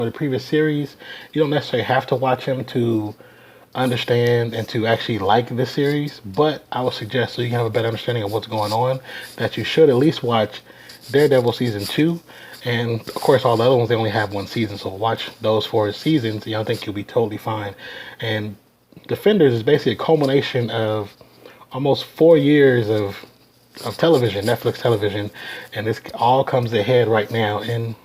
the previous series, you don't necessarily have to watch them to understand and to actually like this series. But I would suggest, so you can have a better understanding of what's going on, that you should at least watch Daredevil season two. And of course, all the other ones they only have one season, so watch those 4 seasons. I think you'll be totally fine. And Defenders is basically a culmination of almost 4 years of television, Netflix television, and this all comes ahead right now. And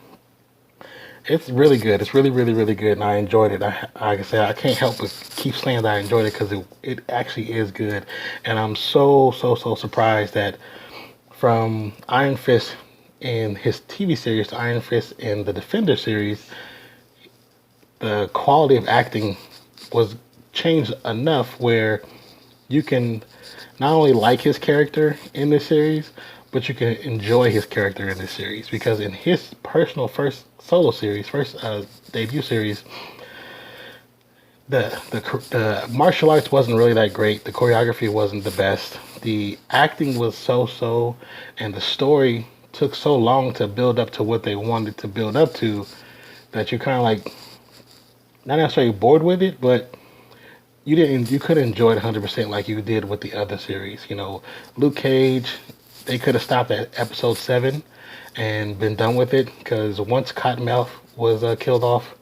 it's really good. It's really, really, really good, and I enjoyed it. Like I said, I can't help but keep saying that I enjoyed it because it actually is good. And I'm so surprised that from Iron Fist in his TV series to Iron Fist in the Defender series, the quality of acting was changed enough where you can not only like his character in this series, but you can enjoy his character in this series because in his personal first solo series, first debut series, the martial arts wasn't really that great. The choreography wasn't the best. The acting was so, and the story took so long to build up to what they wanted to build up to that you're kind of like not necessarily bored with it, but you couldn't enjoy it 100% like you did with the other series. Luke Cage, they could have stopped at episode 7 and been done with it because once Cottonmouth was killed off,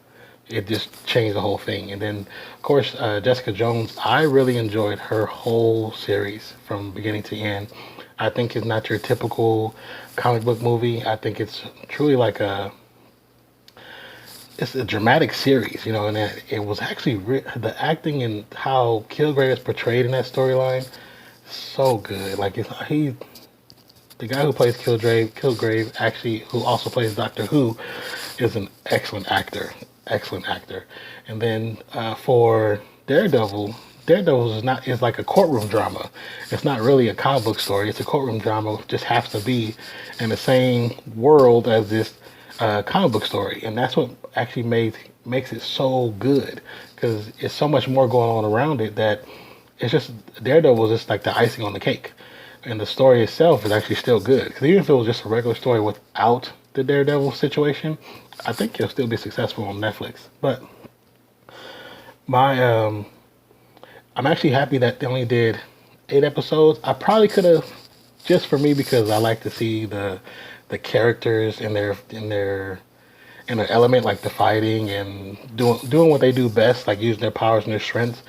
it just changed the whole thing. And then, of course, Jessica Jones, I really enjoyed her whole series from beginning to end. I think it's not your typical comic book movie. I think it's truly like it's a dramatic series, and it was actually the acting and how Kilgrave is portrayed in that storyline, so good. Like the guy who plays Kilgrave actually, who also plays Doctor Who, is an excellent actor. And then for Daredevil is like a courtroom drama. It's not really a comic book story. It's a courtroom drama. It just happens to be in the same world as this comic book story, and that's what actually makes it so good because it's so much more going on around it that it's just Daredevil is just like the icing on the cake, and the story itself is actually still good. Because even if it was just a regular story without the Daredevil situation, I think it'll still be successful on Netflix. But my I'm actually happy that they only did 8 episodes. I probably could have, just for me because I like to see the characters in their element, like the fighting and doing what they do best, like using their powers and their strengths.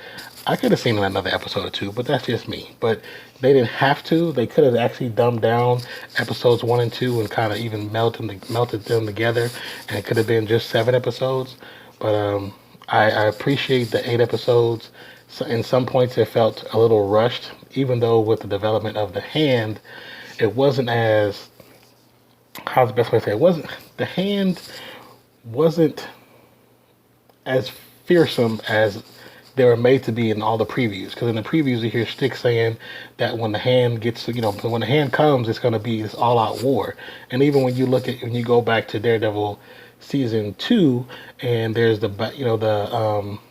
I could have seen another episode or two, but that's just me. But they didn't have to. They could have actually dumbed down episodes 1 and 2 and kind of even melted them together, and it could have been just 7 episodes. But I appreciate the 8 episodes. So in some points, it felt a little rushed, even though with the development of the hand, it wasn't as, how's the best way to say it? The hand wasn't as fearsome as they were made to be in all the previews. Because in the previews, you hear Stick saying that when the hand when the hand comes, it's going to be this all-out war. And even when you go back to Daredevil season 2, and there's the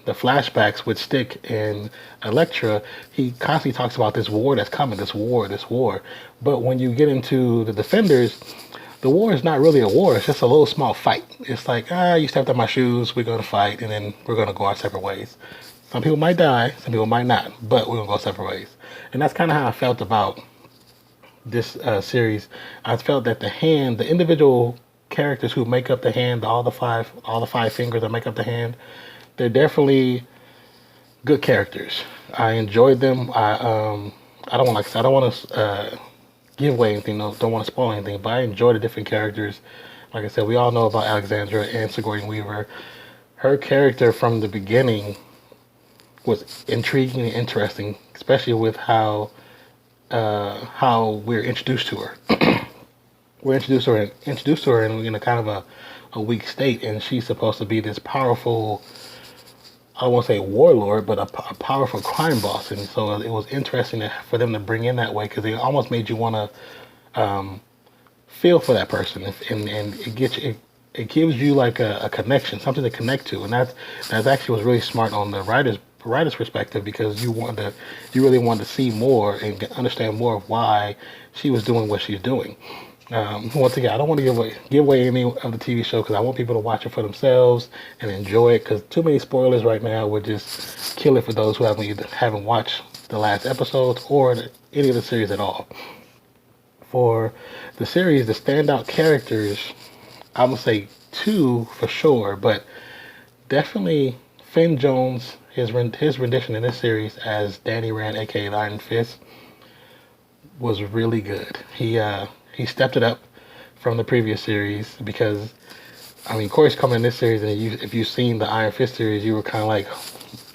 flashbacks with Stick and Elektra, he constantly talks about this war that's coming, this war. But when you get into the Defenders, the war is not really a war. It's just a little small fight. It's like, you stepped on my shoes, we're going to fight, and then we're going to go our separate ways. Some people might die, some people might not, but we're going to go separate ways. And that's kind of how I felt about this series. I felt that the individual characters who make up the hand, all the five fingers that make up the hand, they're definitely good characters. I enjoyed them. I don't want to give away anything. No, don't want to spoil anything. But I enjoy the different characters. Like I said, we all know about Alexandra and Sigourney Weaver. Her character from the beginning was intriguing and interesting, especially with how we're introduced to her. We're introduced to her in a kind of a weak state, and she's supposed to be this powerful, I don't want to say warlord, but a powerful crime boss. And so it was interesting for them to bring in that way because it almost made you want to feel for that person, and it gives you like a connection, something to connect to, and that's actually was really smart on the writer's perspective because you really wanted to see more and understand more of why she was doing what she's doing. Once again, I don't want to give away any of the TV show because I want people to watch it for themselves and enjoy it. Because too many spoilers right now would just kill it for those who haven't watched the last episodes or any of the series at all. For the series, the standout characters, I'm gonna say two for sure, but definitely Finn Jones. His rendition in this series as Danny Rand, aka the Iron Fist, was really good. He stepped it up from the previous series because I mean, Corey's coming in this series, and if you've seen the Iron Fist series, you were kind of like,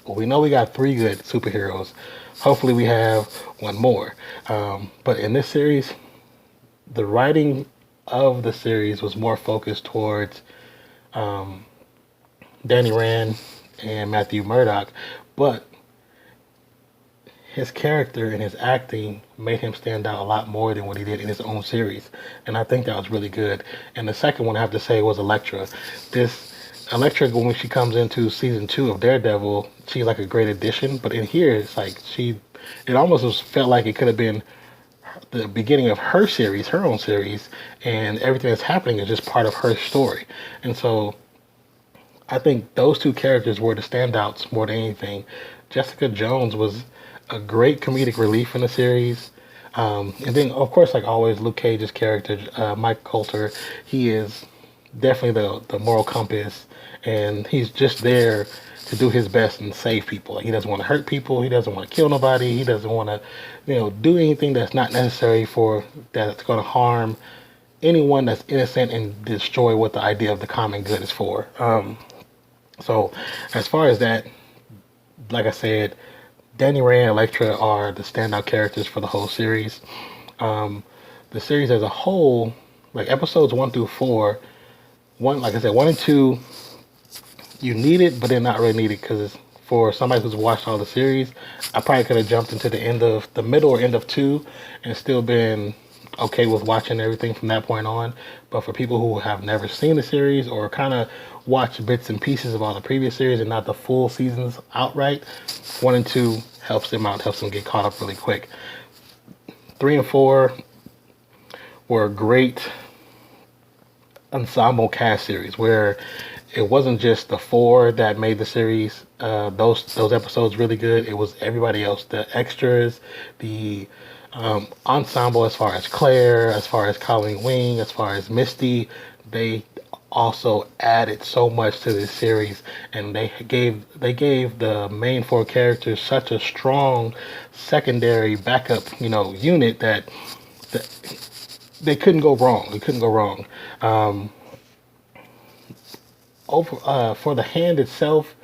well, we know we got three good superheroes. Hopefully, we have one more. But in this series, the writing of the series was more focused towards um, Danny Rand and Matthew Murdock, but his character and his acting made him stand out a lot more than what he did in his own series, and I think that was really good. And the second one I have to say was Elektra. This Elektra, when she comes into season 2 of Daredevil, she's like a great addition, but in here it's like it almost felt like it could have been the beginning of her series, her own series, and everything that's happening is just part of her story. And so I think those two characters were the standouts more than anything. Jessica Jones was a great comedic relief in the series. And then, of course, like always, Luke Cage's character, Mike Coulter, he is definitely the moral compass, and he's just there to do his best and save people. Like, he doesn't want to hurt people. He doesn't want to kill nobody. He doesn't want to, do anything that's not necessary that's going to harm anyone that's innocent and destroy what the idea of the common good is for. So, as far as that, like I said, Danny Rand and Elektra are the standout characters for the whole series. The series as a whole, like episodes 1 through 4, like I said, 1 and 2, you need it, but they're not really needed because for somebody who's watched all the series, I probably could have jumped into the middle or end of 2 and still been okay with watching everything from that point on. But for people who have never seen the series or kind of watch bits and pieces of all the previous series and not the full seasons outright, 1 and 2 helps them out, helps them get caught up really quick. 3 and 4 were great ensemble cast series where it wasn't just the 4 that made the series those episodes really good. It was everybody else, the extras, the ensemble, as far as Claire, as far as Colleen Wing, as far as Misty. They also added so much to this series, and they gave the main 4 characters such a strong secondary backup unit that they couldn't go wrong. They couldn't go wrong. For the Hand itself,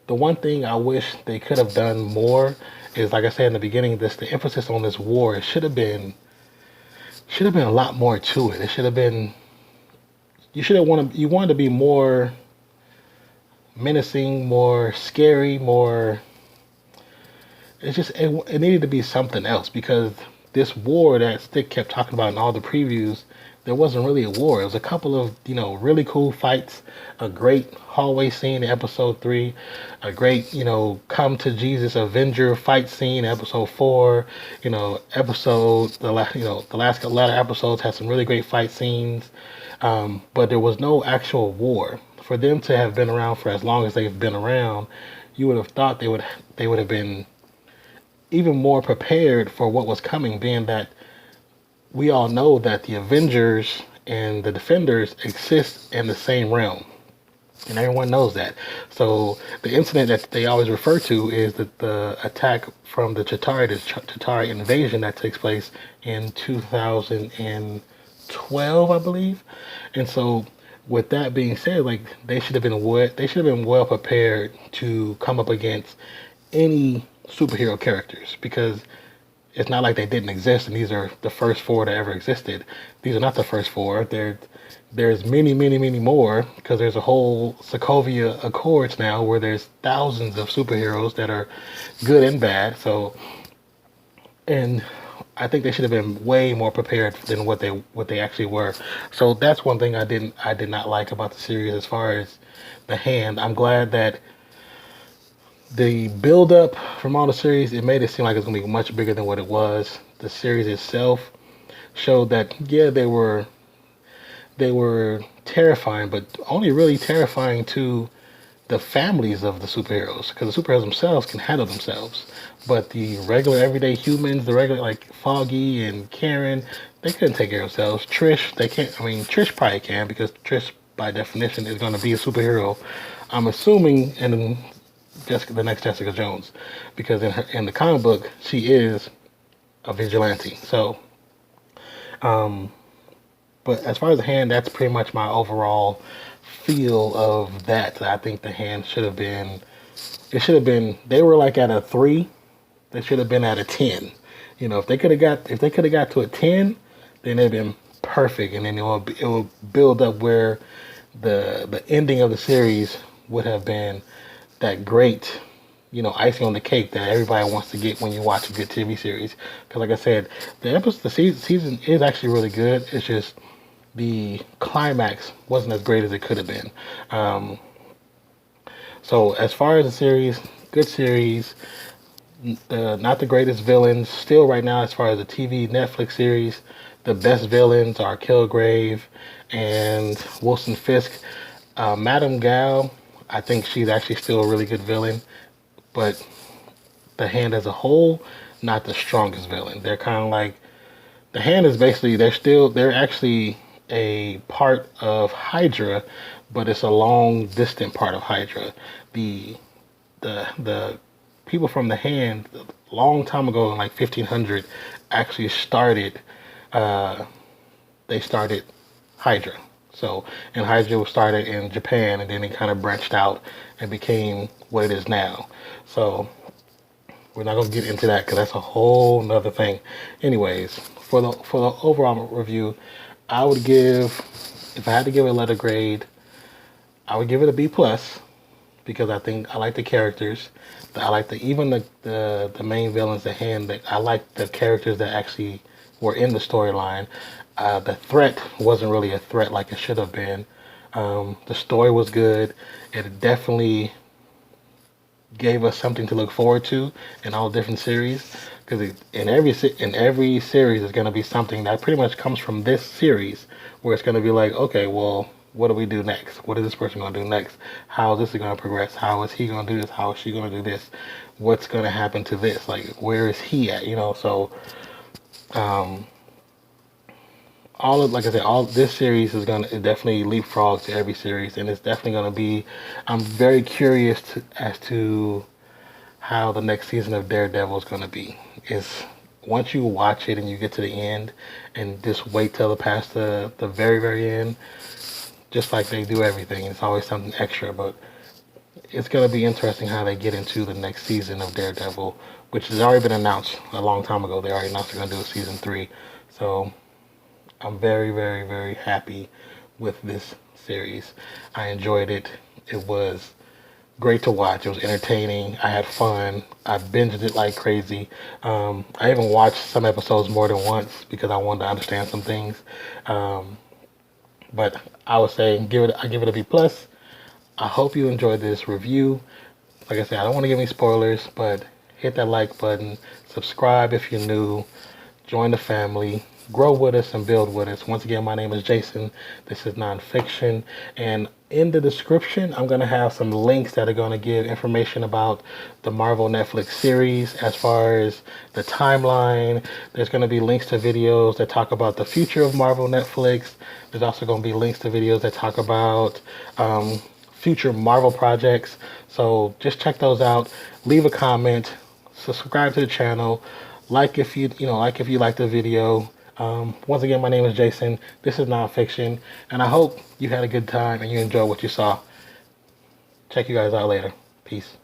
the one thing I wish they could have done more is, like I said in the beginning, the emphasis on this war. It should have been a lot more to it. It should have been. You wanted to be more menacing, more scary, more. It needed to be something else because this war that Stick kept talking about in all the previews, there wasn't really a war. It was a couple of really cool fights, a great hallway scene in episode 3, a great come to Jesus Avenger fight scene in episode 4. The last latter episodes had some really great fight scenes, but there was no actual war. For them to have been around for as long as they've been around, you would have thought they would have been even more prepared for what was coming, being that we all know that the Avengers and the Defenders exist in the same realm. And everyone knows that. So the incident that they always refer to is the attack from the Chitauri invasion that takes place in 2012, I believe. And so with that being said, like they should have been well prepared to come up against any superhero characters because it's not like they didn't exist and these are the first 4 that ever existed. These are not the first 4. There's many, many, many more because there's a whole Sokovia Accords now where there's thousands of superheroes that are good and bad. So, and I think they should have been way more prepared than what they actually were. So that's one thing I did not like about the series as far as the Hand. I'm glad that the build up from all the series, it made it seem like it's going to be much bigger than what it was. The series itself showed that yeah, they were terrifying, but only really terrifying to the families of the superheroes, because the superheroes themselves can handle themselves. But the regular everyday humans, the regular like Foggy and Karen, they couldn't take care of themselves. Trish, they can't. I mean, Trish probably can, because Trish, by definition, is going to be a superhero. I'm assuming in the next Jessica Jones, because in the comic book she is a vigilante. So, um, but as far as the hand, that's pretty much my overall feel of that. I think the hand should have been. It should have been. They were like at a 3. They should have been at a 10. You know, if they could have got to a 10, then it'd been perfect, and then it will build up where the ending of the series would have been that great, icing on the cake that everybody wants to get when you watch a good TV series. Because, like I said, the season is actually really good. It's just the climax wasn't as great as it could have been. So, as far as the series, good series. Not the greatest villains. Still, right now, as far as the TV Netflix series, the best villains are Kilgrave and Wilson Fisk. Madame Gal, I think she's actually still a really good villain, but the Hand as a whole, not the strongest villain. They're kind of like the Hand is basically they're actually a part of Hydra, but it's a long distant part of Hydra. The the people from the Hand, a long time ago in like 1500, actually started. They started Hydra. So, and Hydra was started in Japan, and then it kind of branched out and became what it is now. So, we're not gonna get into that because that's a whole nother thing. Anyways, for the overall review, I would give, if I had to give it a letter grade, I would give it a B plus, because I think I like the characters. I like even the main villains, the Hand. That I like the characters that actually were in the storyline. The threat wasn't really a threat like it should have been. The story was good. It definitely gave us something to look forward to in all different series. Because in every series is going to be something that pretty much comes from this series, where it's going to be like, okay, well, what do we do next? What is this person going to do next? How is this going to progress? How is he going to do this? How is she going to do this? What's going to happen to this? Like, where is he at? So um, like I said, all this series is going to definitely leapfrog to every series, and it's definitely going to be. I'm very curious as to how the next season of Daredevil is going to be. Is once you watch it and you get to the end, and just wait till past the very very end, just like they do everything. It's always something extra, but it's going to be interesting how they get into the next season of Daredevil, which has already been announced a long time ago. They already announced they're going to do a season 3. So I'm very, very, very happy with this series. I enjoyed it. It was great to watch. It was entertaining. I had fun. I binged it like crazy. I even watched some episodes more than once because I wanted to understand some things. But I would say I give it a B plus. I hope you enjoyed this review. Like I said, I don't want to give any spoilers, but hit that like button, subscribe if you're new, join the family, grow with us and build with us. Once again, my name is Jason. This is NonPfixion, and in the description, I'm going to have some links that are going to give information about the Marvel Netflix series as far as the timeline. There's going to be links to videos that talk about the future of Marvel Netflix. There's also going to be links to videos that talk about future Marvel projects. So just check those out. Leave a comment. Subscribe to the channel. Like if you like the video. Once again, my name is Jason. This is NonPfixion, and I hope you had a good time and you enjoyed what you saw. Check you guys out later. Peace.